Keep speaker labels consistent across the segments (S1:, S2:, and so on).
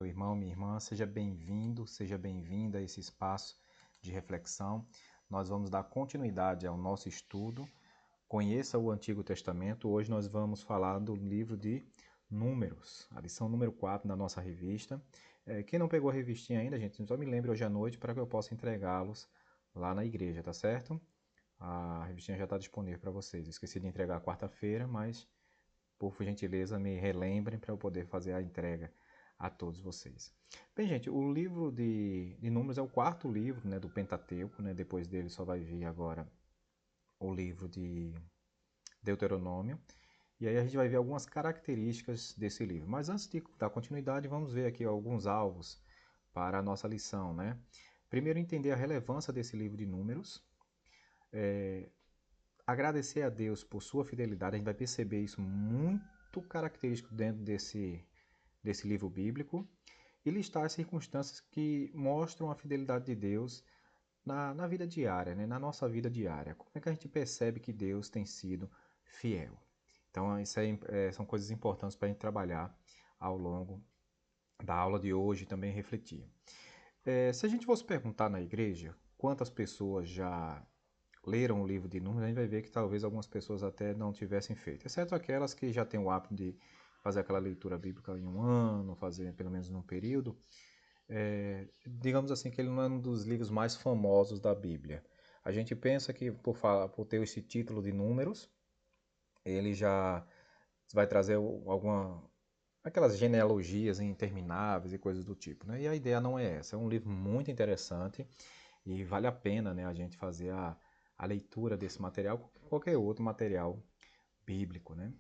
S1: Meu irmão, minha irmã, seja bem-vindo, seja bem-vinda a esse espaço de reflexão. Nós vamos dar continuidade ao nosso estudo. Conheça o Antigo Testamento. Hoje nós vamos falar do livro de Números, a lição número 4 da nossa revista. Quem não pegou a revistinha ainda, gente, só me lembre hoje à noite para que eu possa entregá-los lá na igreja, tá certo? A revistinha já está disponível para vocês. Esqueci de entregar quarta-feira, mas por gentileza me relembrem para eu poder fazer a entrega a todos vocês. Bem, gente, o livro de Números é o quarto livro, né, do Pentateuco, né? Depois dele só vai vir agora o livro de Deuteronômio. E aí a gente vai ver algumas características desse livro. Mas antes de dar continuidade, vamos ver aqui alguns alvos para a nossa lição, né? Primeiro, entender a relevância desse livro de Números. Agradecer a Deus por sua fidelidade. A gente vai perceber isso muito característico dentro desse livro bíblico. E listar as circunstâncias que mostram a fidelidade de Deus na vida diária, né? Na nossa vida diária. Como é que a gente percebe que Deus tem sido fiel? Então, isso aí, são coisas importantes para a gente trabalhar ao longo da aula de hoje e também refletir. Se a gente fosse perguntar na igreja quantas pessoas já leram o livro de Números, a gente vai ver que talvez algumas pessoas até não tivessem feito, exceto aquelas que já têm o hábito de fazer aquela leitura bíblica em um ano, fazer pelo menos num período. Digamos assim que ele não é um dos livros mais famosos da Bíblia. A gente pensa que por ter esse título de Números, ele já vai trazer aquelas genealogias intermináveis e coisas do tipo, né? E a ideia não é essa. É um livro muito interessante e vale a pena, né, a gente fazer a leitura desse material, qualquer outro material bíblico, né?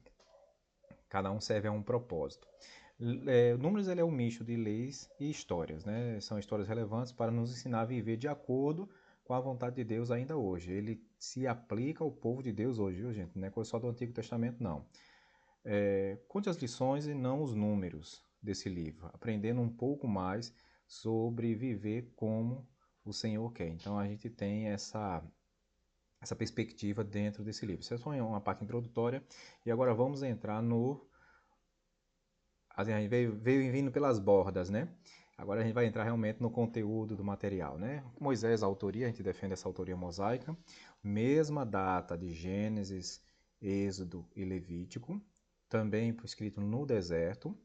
S1: Cada um serve a um propósito. Números ele é um misto de leis e histórias, né? São histórias relevantes para nos ensinar a viver de acordo com a vontade de Deus ainda hoje. Ele se aplica ao povo de Deus hoje, viu, gente? Não é coisa só do Antigo Testamento, não. Conte as lições e não os números desse livro, aprendendo um pouco mais sobre viver como o Senhor quer. Então a gente tem essa perspectiva dentro desse livro. Isso é só uma parte introdutória e agora vamos entrar no... A gente veio vindo pelas bordas, né? Agora a gente vai entrar realmente no conteúdo do material, né? Moisés, a autoria, a gente defende essa autoria mosaica. Mesma data de Gênesis, Êxodo e Levítico. Também escrito no deserto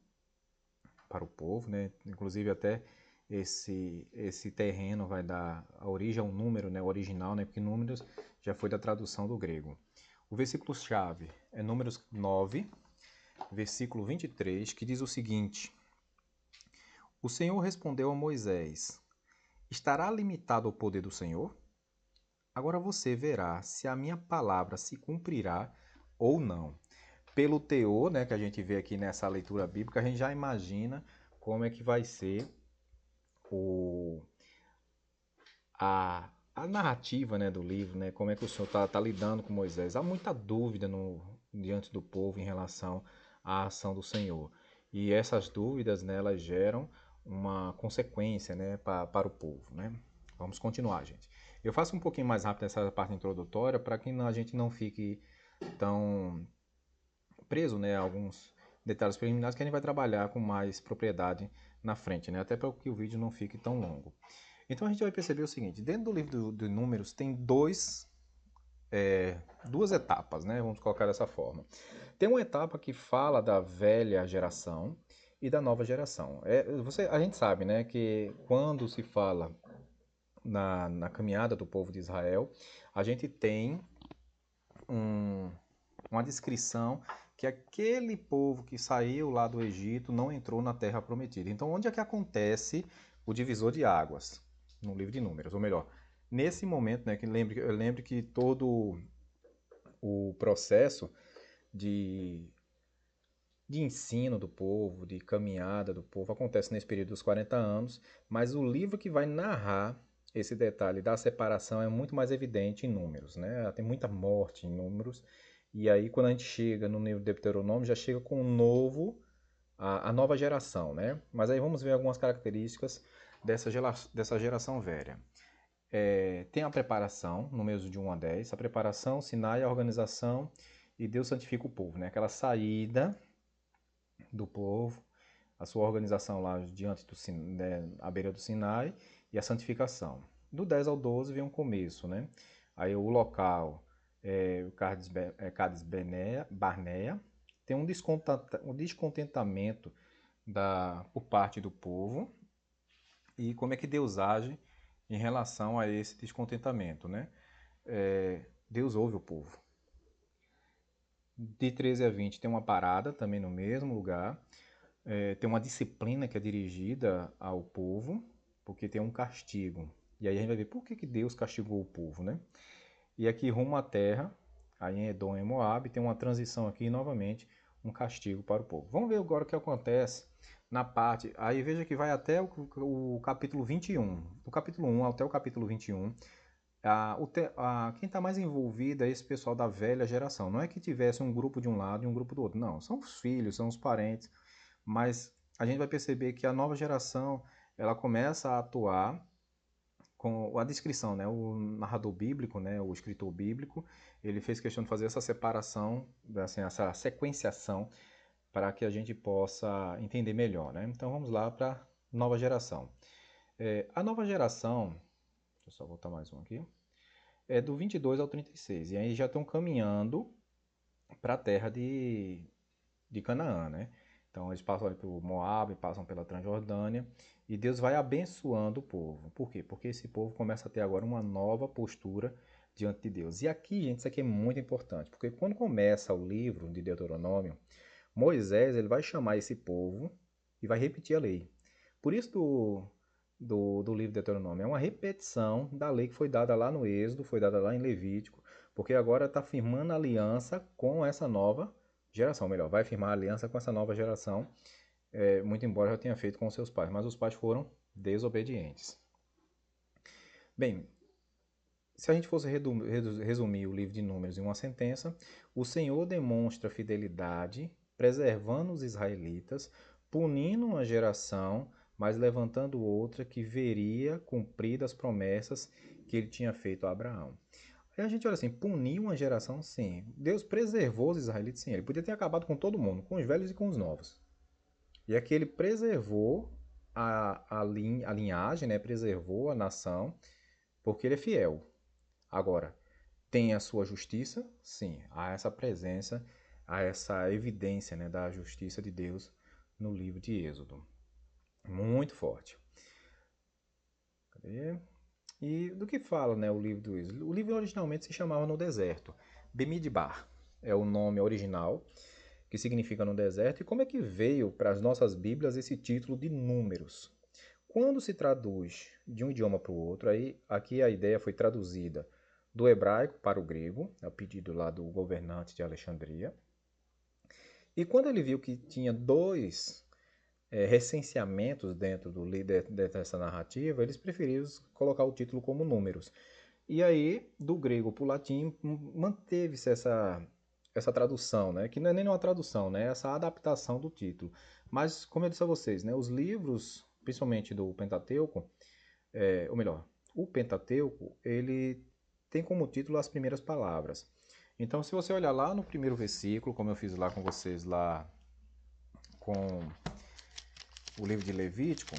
S1: para o povo, né? Inclusive até esse terreno vai dar a origem ao número, né? Original, né? Porque números já foi da tradução do grego. O versículo-chave é Números 9, versículo 23, que diz o seguinte: O Senhor respondeu a Moisés: Estará limitado o poder do Senhor? Agora você verá se a minha palavra se cumprirá ou não. Pelo teor, né, que a gente vê aqui nessa leitura bíblica, a gente já imagina como é que vai ser o, a narrativa, né, do livro, né, como é que o Senhor está lidando com Moisés. Há muita dúvida diante do povo em relação à ação do Senhor. E essas dúvidas, né, elas geram uma consequência, né, para o povo, né? Vamos continuar, gente. Eu faço um pouquinho mais rápido essa parte introdutória para que a gente não fique tão preso, né, a alguns detalhes preliminares que a gente vai trabalhar com mais propriedade na frente, né, até para que o vídeo não fique tão longo. Então a gente vai perceber o seguinte: dentro do livro de Números tem duas etapas, né, vamos colocar dessa forma. Tem uma etapa que fala da velha geração e da nova geração. A gente sabe, né, que quando se fala na caminhada do povo de Israel, a gente tem uma descrição que aquele povo que saiu lá do Egito não entrou na terra prometida. Então, onde é que acontece o divisor de águas? No livro de Números, ou melhor, nesse momento, né, eu lembro que todo o processo de, de ensino do povo, de caminhada do povo, acontece nesse período dos 40 anos, mas o livro que vai narrar esse detalhe da separação é muito mais evidente em Números, né? Tem muita morte em Números, e aí quando a gente chega no livro de Deuteronômio, já chega com a nova geração, né? Mas aí vamos ver algumas características dessa geração velha. Tem a preparação, números de 1 a 10, a preparação, Sinai, a organização e Deus santifica o povo, né? Aquela saída do povo a sua organização lá diante do, né, à beira do Sinai e a santificação. Do 10 ao 12 vem um começo, né? Aí o local o Cades Barnea, tem um descontentamento por parte do povo e como é que Deus age em relação a esse descontentamento, né? Deus ouve o povo. De 13 a 20 tem uma parada também no mesmo lugar, tem uma disciplina que é dirigida ao povo, porque tem um castigo. E aí a gente vai ver por que Deus castigou o povo, né? E aqui rumo à terra, aí em Edom e Moab, tem uma transição aqui novamente, um castigo para o povo. Vamos ver agora o que acontece na parte, aí veja que vai até o capítulo 21. Do capítulo 1 até o capítulo 21, quem está mais envolvido é esse pessoal da velha geração. Não é que tivesse um grupo de um lado e um grupo do outro, não. São os filhos, são os parentes, mas a gente vai perceber que a nova geração, ela começa a atuar com a descrição, né? O narrador bíblico, né? O escritor bíblico, ele fez questão de fazer essa separação, assim, essa sequenciação, para que a gente possa entender melhor, né? Então vamos lá para a nova geração. A nova geração, deixa eu só voltar mais um aqui, é do 22 ao 36, e aí já estão caminhando para a terra de Canaã, né? Então eles passam ali pelo Moab, passam pela Transjordânia, e Deus vai abençoando o povo. Por quê? Porque esse povo começa a ter agora uma nova postura diante de Deus. E aqui, gente, isso aqui é muito importante, porque quando começa o livro de Deuteronômio, Moisés ele vai chamar esse povo e vai repetir a lei. Por isso do livro de Deuteronômio é uma repetição da lei que foi dada lá no Êxodo, foi dada lá em Levítico, porque agora está firmando aliança com essa nova geração, melhor, vai firmar aliança com essa nova geração, muito embora já tenha feito com seus pais, mas os pais foram desobedientes. Bem, se a gente fosse resumir o livro de Números em uma sentença, o Senhor demonstra fidelidade, preservando os israelitas, punindo uma geração, mas levantando outra que veria cumpridas as promessas que ele tinha feito a Abraão. Aí a gente olha assim, punir uma geração, sim. Deus preservou os israelitas, sim. Ele podia ter acabado com todo mundo, com os velhos e com os novos. E aqui ele preservou a linhagem, né? Preservou a nação, porque ele é fiel. Agora, tem a sua justiça? Sim. Há essa presença, há essa evidência, né, da justiça de Deus no livro de Êxodo. Muito forte. Cadê? E do que fala, né, o livro do Êxodo? O livro originalmente se chamava No Deserto. Bemidbar é o nome original, que significa no deserto. E como é que veio para as nossas Bíblias esse título de Números? Quando se traduz de um idioma para o outro, aí aqui a ideia foi traduzida do hebraico para o grego, a pedido lá do governante de Alexandria. E quando ele viu que tinha dois recenseamentos dentro dessa narrativa, eles preferiram colocar o título como Números. E aí, do grego para o latim, manteve-se essa tradução, né? Que não é nem uma tradução, né? Essa adaptação do título. Mas, como eu disse a vocês, né? Os livros, principalmente do Pentateuco, ou melhor, o Pentateuco, ele tem como título as primeiras palavras. Então, se você olhar lá no primeiro versículo, como eu fiz lá com vocês, lá com o livro de Levítico,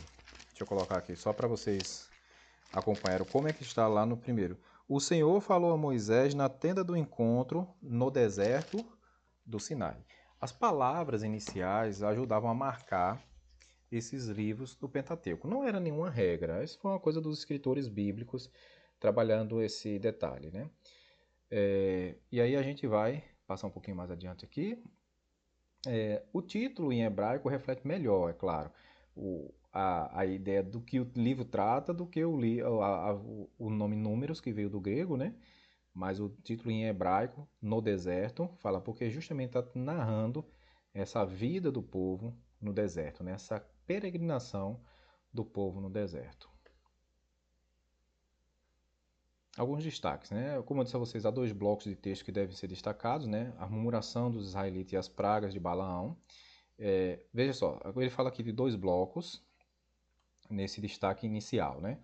S1: deixa eu colocar aqui só para vocês acompanharem como é que está lá no primeiro. O Senhor falou a Moisés na tenda do encontro no deserto do Sinai. As palavras iniciais ajudavam a marcar esses livros do Pentateuco. Não era nenhuma regra, isso foi uma coisa dos escritores bíblicos trabalhando esse detalhe, né? E aí a gente vai passar um pouquinho mais adiante aqui. O título em hebraico reflete melhor, é claro, a ideia do que o livro trata do que o nome Números, que veio do grego, né? Mas o título em hebraico, No Deserto, fala porque justamente está narrando essa vida do povo no deserto, né? Essa peregrinação do povo no deserto. Alguns destaques, né? Como eu disse a vocês, há dois blocos de texto que devem ser destacados, né? A murmuração dos israelitas e as pragas de Balaão. Veja só, ele fala aqui de dois blocos nesse destaque inicial, né?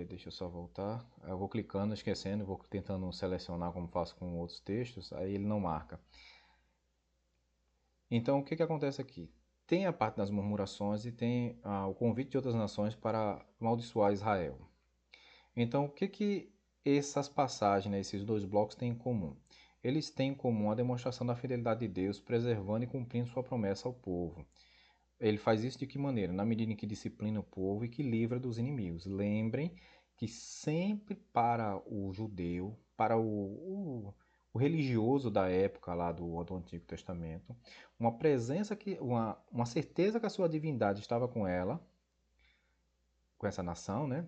S1: Deixa eu só voltar. Eu vou clicando, esquecendo, vou tentando selecionar como faço com outros textos, aí ele não marca. Então, o que acontece aqui? tem a parte das murmurações e tem o convite de outras nações para amaldiçoar Israel. Então, o que essas passagens, né, esses dois blocos têm em comum? Eles têm em comum a demonstração da fidelidade de Deus, preservando e cumprindo sua promessa ao povo. Ele faz isso de que maneira? Na medida em que disciplina o povo e que livra dos inimigos. Lembrem que sempre para o judeu, para o religioso da época lá do Antigo Testamento, uma presença uma certeza que a sua divindade estava com ela, com essa nação, né?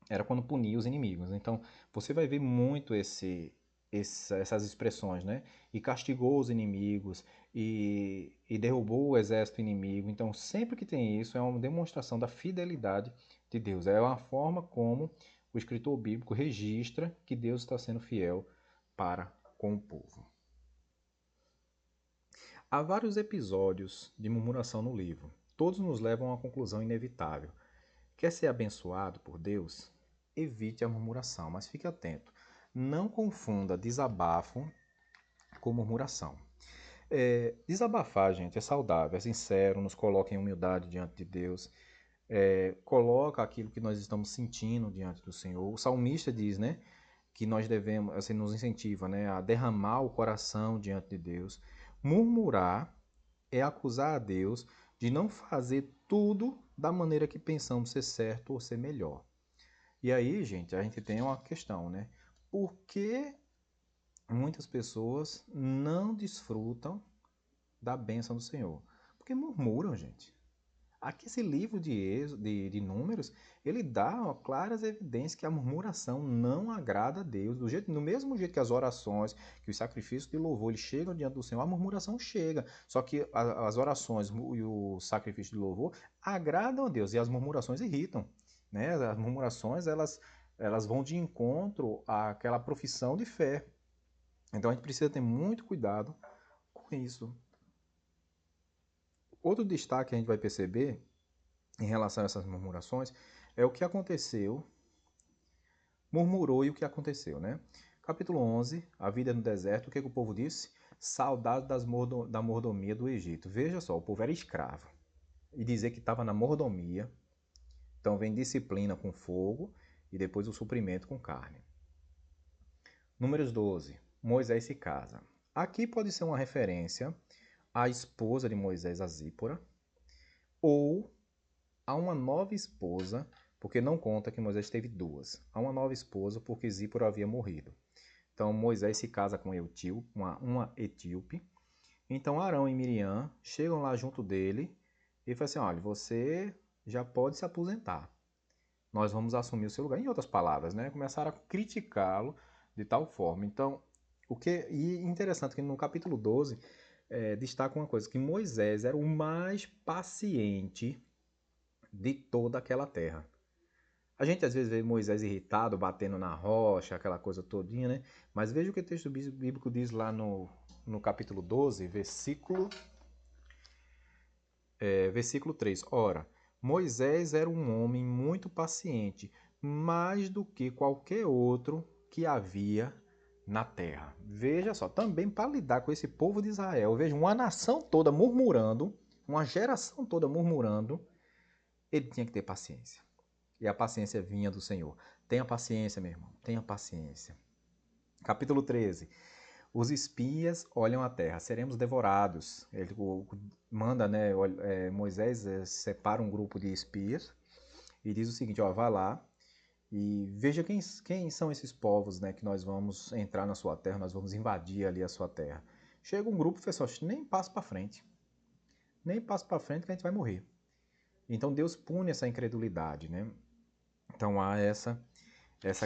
S1: Era quando punia os inimigos. Então, você vai ver muito essas expressões, né? E castigou os inimigos, e derrubou o exército inimigo. Então, sempre que tem isso, é uma demonstração da fidelidade de Deus. É uma forma como o escritor bíblico registra que Deus está sendo fiel para com o povo. Há vários episódios de murmuração no livro. Todos nos levam a uma conclusão inevitável. Quer ser abençoado por Deus? Evite a murmuração, mas fique atento. Não confunda desabafo com murmuração. Desabafar, gente, é saudável, é sincero, nos coloca em humildade diante de Deus, coloca aquilo que nós estamos sentindo diante do Senhor. O salmista diz, né, que nós devemos, assim, nos incentiva, né, a derramar o coração diante de Deus. Murmurar é acusar a Deus de não fazer tudo da maneira que pensamos ser certo ou ser melhor. E aí, gente, a gente tem uma questão, né? Por que muitas pessoas não desfrutam da bênção do Senhor? Porque murmuram, gente. Aqui esse livro de Números, ele dá claras evidências que a murmuração não agrada a Deus. Do mesmo jeito que as orações, que os sacrifícios de louvor, eles chegam diante do Senhor, a murmuração chega. Só que as orações e o sacrifício de louvor agradam a Deus e as murmurações irritam. Né? As murmurações, elas vão de encontro àquela profissão de fé. Então a gente precisa ter muito cuidado com isso. Outro destaque que a gente vai perceber em relação a essas murmurações é o que aconteceu, murmurou e o que aconteceu, né? Capítulo 11, a vida no deserto, o que o povo disse? Saudade da mordomia do Egito. Veja só, o povo era escravo. E dizer que estava na mordomia, então vem disciplina com fogo e depois o suprimento com carne. Números 12, Moisés se casa. Aqui pode ser uma referência à esposa de Moisés, a Zípora, ou a uma nova esposa, porque não conta que Moisés teve duas. Há uma nova esposa porque Zípora havia morrido. Então Moisés se casa com uma etíope. Então Arão e Miriam chegam lá junto dele e falam assim, olha, você já pode se aposentar. Nós vamos assumir o seu lugar. Em outras palavras, né? Começaram a criticá-lo de tal forma. Então, e interessante que no capítulo 12 destaca uma coisa, que Moisés era o mais paciente de toda aquela terra. A gente às vezes vê Moisés irritado, batendo na rocha, aquela coisa todinha, né? Mas veja o que o texto bíblico diz lá no capítulo 12, versículo 3. Ora, Moisés era um homem muito paciente, mais do que qualquer outro que havia na terra. Veja só, também para lidar com esse povo de Israel, veja, uma nação toda murmurando, uma geração toda murmurando, ele tinha que ter paciência. E a paciência vinha do Senhor. Tenha paciência, meu irmão, tenha paciência. Capítulo 13. Os espias olham a terra, seremos devorados. Ele manda, né, Moisés separa um grupo de espias e diz o seguinte, ó, vá lá e veja quem são esses povos, né, que nós vamos entrar na sua terra, nós vamos invadir ali a sua terra. Chega um grupo e fala assim, nem passa para frente. Nem passa para frente que a gente vai morrer. Então Deus pune essa incredulidade, né? Então há essa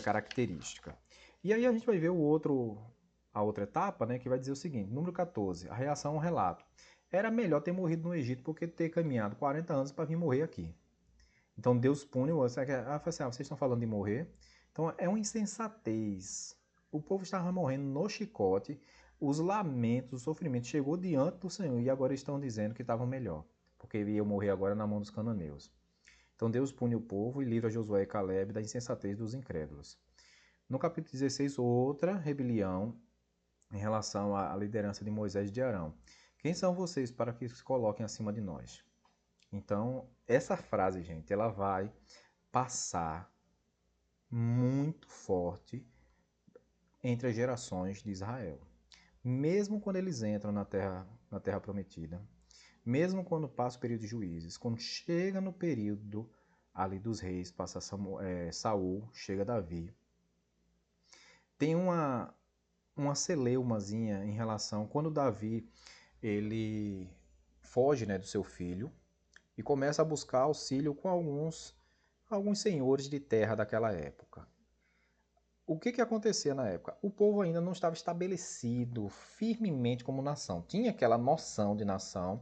S1: característica. E aí a gente vai ver a outra etapa, né, que vai dizer o seguinte, número 14, a reação ao relato. Era melhor ter morrido no Egito porque ter caminhado 40 anos para vir morrer aqui. Então Deus pune o outro. Vocês estão falando de morrer? Então é uma insensatez. O povo estava morrendo no chicote, os lamentos, o sofrimento chegou diante do Senhor e agora estão dizendo que estavam melhor, porque iam morrer agora na mão dos cananeus. Então Deus pune o povo e livra Josué e Caleb da insensatez dos incrédulos. No capítulo 16, outra rebelião em relação à liderança de Moisés e de Arão. Quem são vocês para que se coloquem acima de nós? Então, essa frase, gente, ela vai passar muito forte entre as gerações de Israel. Mesmo quando eles entram na terra prometida, mesmo quando passa o período de juízes, quando chega no período ali dos reis, passa Saul, chega Davi, tem uma celeumazinha em relação quando Davi ele foge, né, do seu filho e começa a buscar auxílio com alguns senhores de terra daquela época. O que acontecia na época? O povo ainda não estava estabelecido firmemente como nação. Tinha aquela noção de nação,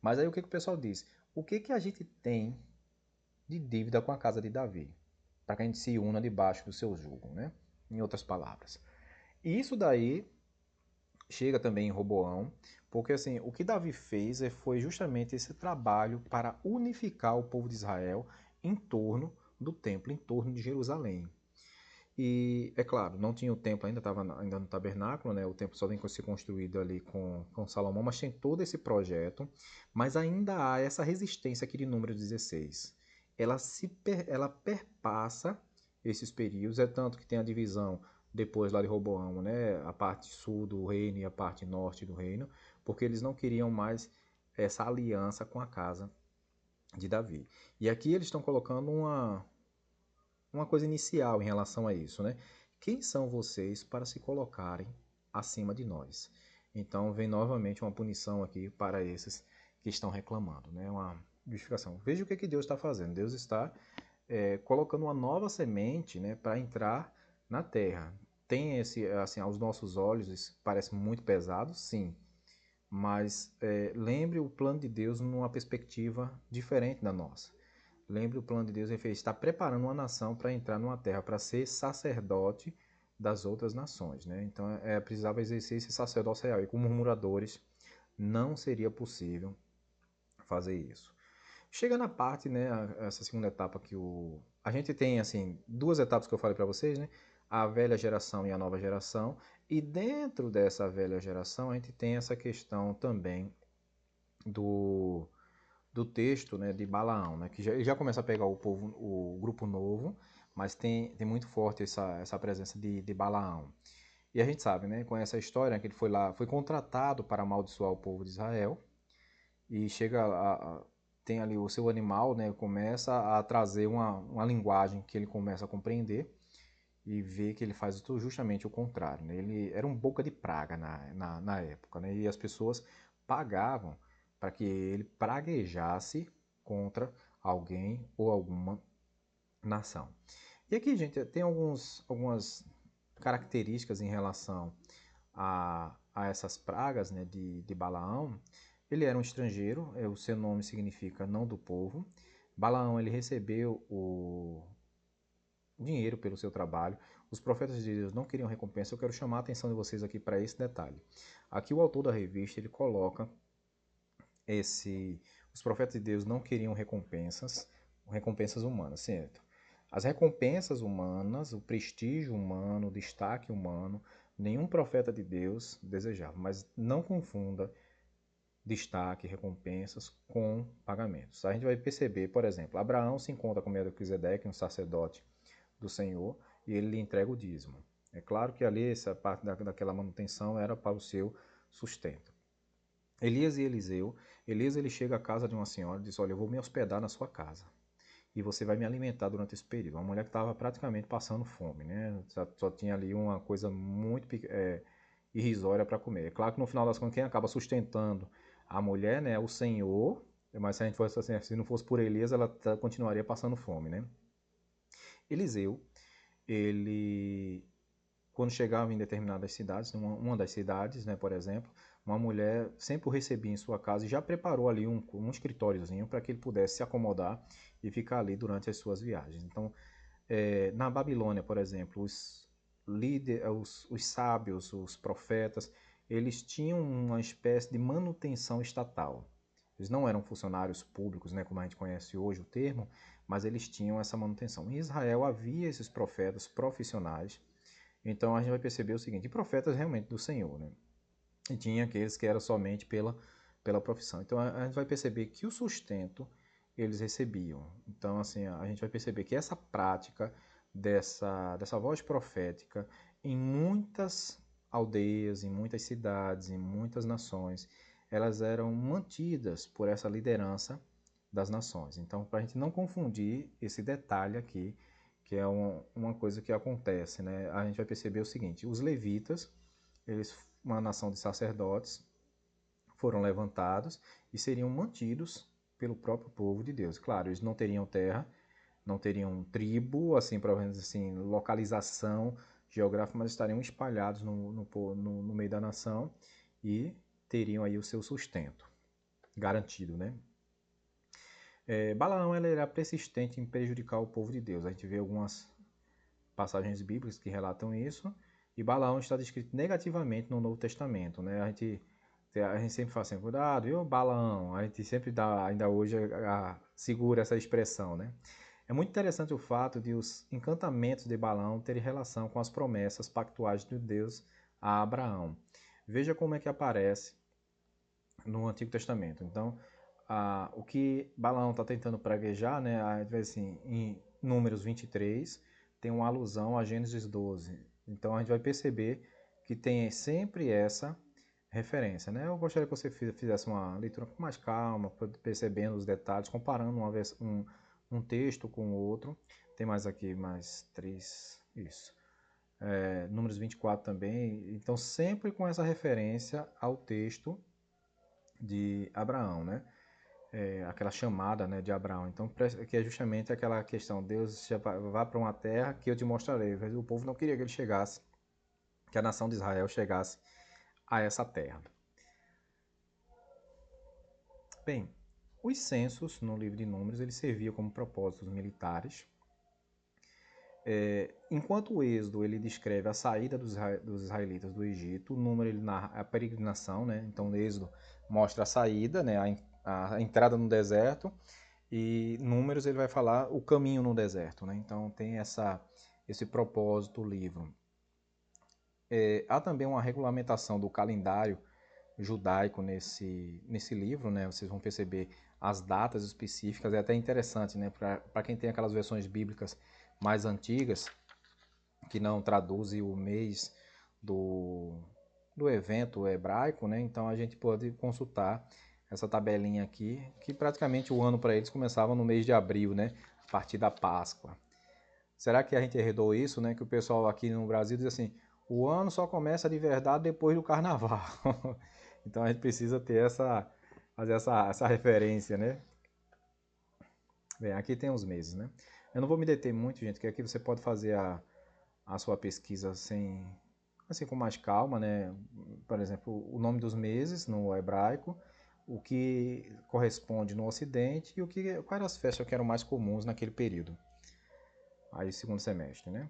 S1: mas aí o que o pessoal diz? O que a gente tem de dívida com a casa de Davi? Para que a gente se una debaixo do seu jugo, né? Em outras palavras. E isso daí chega também em Roboão, porque assim, o que Davi fez foi justamente esse trabalho para unificar o povo de Israel em torno do templo, em torno de Jerusalém. E, é claro, não tinha o templo ainda, estava ainda no tabernáculo, né? O templo só vem ser construído ali com Salomão, mas tem todo esse projeto, mas ainda há essa resistência aqui de número 16. Ela perpassa esses períodos, é tanto que tem a divisão depois lá de Roboão, né? A parte sul do reino e a parte norte do reino, porque eles não queriam mais essa aliança com a casa de Davi. E aqui eles estão colocando uma coisa inicial em relação a isso, né? Quem são vocês para se colocarem acima de nós? Então vem novamente uma punição aqui para esses que estão reclamando, né? Uma justificação. Veja o que Deus está fazendo. Deus está colocando uma nova semente, né, para entrar na terra. Tem esse, assim, aos nossos olhos, isso parece muito pesado, sim. Mas lembre o plano de Deus numa perspectiva diferente da nossa. Lembre o plano de Deus, ele está preparando uma nação para entrar numa terra, para ser sacerdote das outras nações. Né? Então precisava exercer esse sacerdócio real. E com murmuradores não seria possível fazer isso. Chega na parte, né, essa segunda etapa que a gente tem assim duas etapas que eu falei para vocês, né? A velha geração e a nova geração. E dentro dessa velha geração a gente tem essa questão também do texto, né, de Balaão, né, que já começa a pegar o grupo novo, mas tem muito forte essa presença de Balaão. E a gente sabe, né, com essa história, que ele foi lá, foi contratado para amaldiçoar o povo de Israel, e chega tem ali o seu animal, né, começa a trazer uma linguagem que ele começa a compreender, e vê que ele faz justamente o contrário. Né? Ele era um boca de praga na época, né? E as pessoas pagavam para que ele praguejasse contra alguém ou alguma nação. E aqui, gente, tem algumas características em relação a essas pragas, né, de Balaão. Ele era um estrangeiro, o seu nome significa não do povo. Balaão ele recebeu o dinheiro pelo seu trabalho. Os profetas de Deus não queriam recompensa. Eu quero chamar a atenção de vocês aqui para esse detalhe. Aqui o autor da revista ele coloca os profetas de Deus não queriam recompensas humanas, certo? As recompensas humanas, o prestígio humano, o destaque humano, nenhum profeta de Deus desejava. Mas não confunda destaque, recompensas com pagamentos. A gente vai perceber, por exemplo, Abraão se encontra com Melquisedeque, um sacerdote do Senhor, e ele lhe entrega o dízimo. É claro que ali essa parte daquela manutenção era para o seu sustento. Elias e Eliseu, Elias ele chega à casa de uma senhora e diz, olha, eu vou me hospedar na sua casa e você vai me alimentar durante esse período. Uma mulher que estava praticamente passando fome, né? Só tinha ali uma coisa muito irrisória para comer. É claro que no final das contas quem acaba sustentando a mulher, né, é o Senhor, mas se a gente fosse assim, se não fosse por Elias, ela continuaria passando fome, né? Eliseu, ele quando chegava em determinadas cidades, uma das cidades, né, por exemplo, uma mulher sempre o recebia em sua casa e já preparou ali um escritóriozinho para que ele pudesse se acomodar e ficar ali durante as suas viagens. Então, na Babilônia, por exemplo, os sábios, os profetas, eles tinham uma espécie de manutenção estatal. Eles não eram funcionários públicos, né, como a gente conhece hoje o termo, mas eles tinham essa manutenção. Em Israel havia esses profetas profissionais. Então a gente vai perceber o seguinte, profetas realmente do Senhor, né? e tinha aqueles que eram somente pela profissão. Então a gente vai perceber que o sustento eles recebiam. Então assim, a gente vai perceber que essa prática dessa voz profética em muitas aldeias, em muitas cidades, em muitas nações, elas eram mantidas por essa liderança das nações. Então, para a gente não confundir esse detalhe aqui, que é uma coisa que acontece, né? A gente vai perceber o seguinte: os levitas, eles, uma nação de sacerdotes, foram levantados e seriam mantidos pelo próprio povo de Deus. Claro, eles não teriam terra, não teriam tribo, assim, provavelmente assim, localização geográfica, mas estariam espalhados no meio da nação e teriam aí o seu sustento garantido, né? Balaão ele era persistente em prejudicar o povo de Deus. A gente vê algumas passagens bíblicas que relatam isso, e Balaão está descrito negativamente no Novo Testamento, né? A gente sempre fala assim, cuidado, viu, Balaão? A gente sempre dá, ainda hoje, segura essa expressão, né? É muito interessante o fato de os encantamentos de Balaão terem relação com as promessas pactuais de Deus a Abraão. Veja como é que aparece no Antigo Testamento. Então, o que Balaão está tentando praguejar, né, assim, em Números 23, tem uma alusão a Gênesis 12. Então, a gente vai perceber que tem sempre essa referência, né? Eu gostaria que você fizesse uma leitura com mais calma, percebendo os detalhes, comparando um texto com o outro. Tem mais aqui, mais três, isso. Números 24 também. Então, sempre com essa referência ao texto de Abraão, né? Aquela chamada, né, de Abraão. Então, que é justamente aquela questão, Deus vá para uma terra que eu te mostrarei. O povo não queria que ele chegasse, que a nação de Israel chegasse a essa terra. Bem, os censos no livro de Números, ele servia como propósitos militares. Enquanto o Êxodo ele descreve a saída dos israelitas do Egito, o Número ele narra a peregrinação, né? Então o Êxodo mostra a saída, né? A entrada no deserto, e Números ele vai falar o caminho no deserto, né? Então tem esse propósito o livro. Há também uma regulamentação do calendário judaico nesse livro, né? Vocês vão perceber as datas específicas, é até interessante, né? Para quem tem aquelas versões bíblicas mais antigas, que não traduzem o mês do evento hebraico, né? Então a gente pode consultar essa tabelinha aqui, que praticamente o ano para eles começava no mês de abril, né? A partir da Páscoa. Será que a gente herdou isso, né? Que o pessoal aqui no Brasil diz assim, o ano só começa de verdade depois do carnaval. Então a gente precisa ter fazer essa referência, né? Bem, aqui tem os meses, né? Eu não vou me deter muito, gente, que aqui você pode fazer a sua pesquisa assim, com mais calma, né? Por exemplo, o nome dos meses no hebraico, o que corresponde no Ocidente e quais eram as festas que eram mais comuns naquele período. Aí, segundo semestre, né?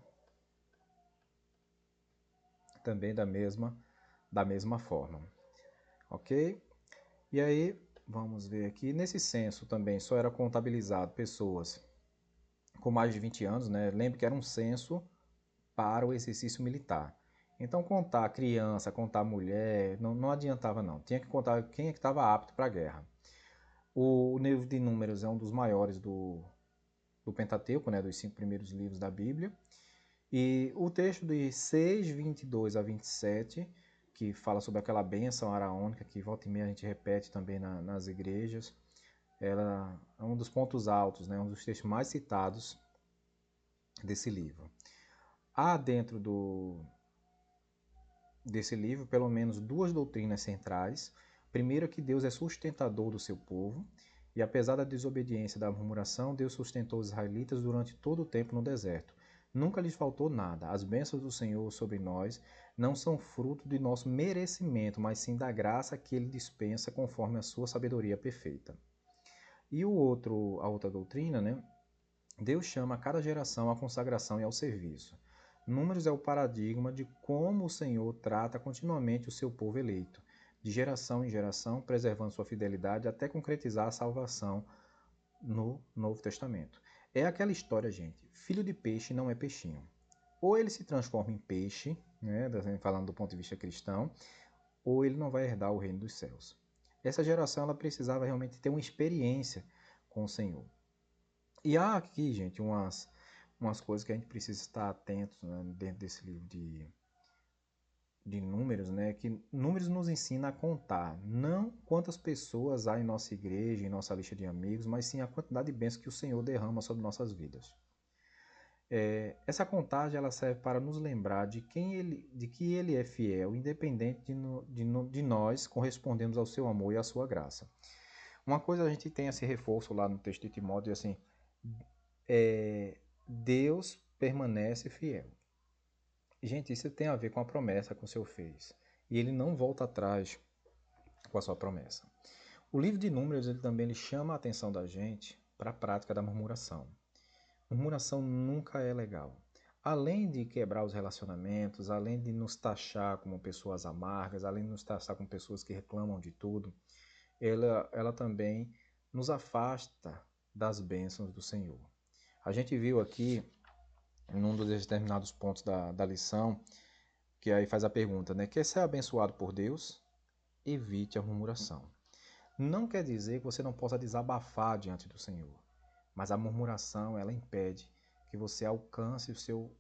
S1: Também da mesma forma. Ok? E aí, vamos ver aqui. Nesse censo também só era contabilizado pessoas com mais de 20 anos, né? Lembre que era um censo para o exercício militar. Então, contar criança, contar mulher, não adiantava não. Tinha que contar quem é que estava apto para a guerra. O livro de Números é um dos maiores do Pentateuco, né, dos 5 primeiros livros da Bíblia. E o texto de 6, 22 a 27, que fala sobre aquela bênção araônica, que volta e meia a gente repete também nas igrejas, ela é um dos pontos altos, né, um dos textos mais citados desse livro. Há dentro desse livro pelo menos duas doutrinas centrais. Primeiro, que Deus é sustentador do seu povo, e apesar da desobediência e da murmuração, Deus sustentou os israelitas durante todo o tempo no deserto. Nunca lhes faltou nada. As bênçãos do Senhor sobre nós não são fruto de nosso merecimento, mas sim da graça que Ele dispensa conforme a sua sabedoria perfeita. E a outra doutrina, né? Deus chama a cada geração à consagração e ao serviço. Números é o paradigma de como o Senhor trata continuamente o seu povo eleito, de geração em geração, preservando sua fidelidade até concretizar a salvação no Novo Testamento. É aquela história, gente, filho de peixe não é peixinho. Ou ele se transforma em peixe, né, falando do ponto de vista cristão, ou ele não vai herdar o reino dos céus. Essa geração ela precisava realmente ter uma experiência com o Senhor. E há aqui, gente, umas coisas que a gente precisa estar atentos, né, dentro desse livro de números, né, que números nos ensina a contar, não quantas pessoas há em nossa igreja, em nossa lista de amigos, mas sim a quantidade de bênçãos que o Senhor derrama sobre nossas vidas. Essa contagem ela serve para nos lembrar de que Ele é fiel, independente de nós correspondermos ao seu amor e à sua graça. Uma coisa a gente tem esse reforço lá no texto de Timóteo, assim, Deus permanece fiel. Gente, isso tem a ver com a promessa que o Senhor fez. E Ele não volta atrás com a sua promessa. O livro de Números ele chama a atenção da gente para a prática da murmuração. Murmuração nunca é legal. Além de quebrar os relacionamentos, além de nos taxar como pessoas amargas, além de nos taxar como pessoas que reclamam de tudo, ela também nos afasta das bênçãos do Senhor. A gente viu aqui, num dos determinados pontos da lição, que aí faz a pergunta, né? Quer ser abençoado por Deus? Evite a murmuração. Não quer dizer que você não possa desabafar diante do Senhor, mas a murmuração, ela impede que você alcance o seu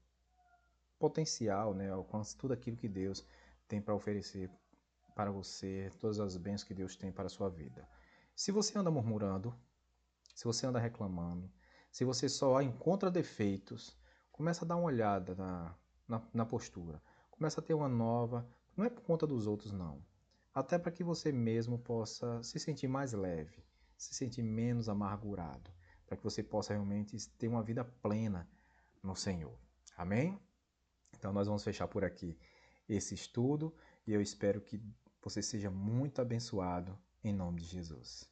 S1: potencial, né? Alcance tudo aquilo que Deus tem para oferecer para você, todas as bênçãos que Deus tem para a sua vida. Se você anda murmurando, se você anda reclamando, se você só encontra defeitos, começa a dar uma olhada na postura. Começa a ter uma nova, não é por conta dos outros não, até para que você mesmo possa se sentir mais leve, se sentir menos amargurado, para que você possa realmente ter uma vida plena no Senhor. Amém? Então nós vamos fechar por aqui esse estudo e eu espero que você seja muito abençoado em nome de Jesus.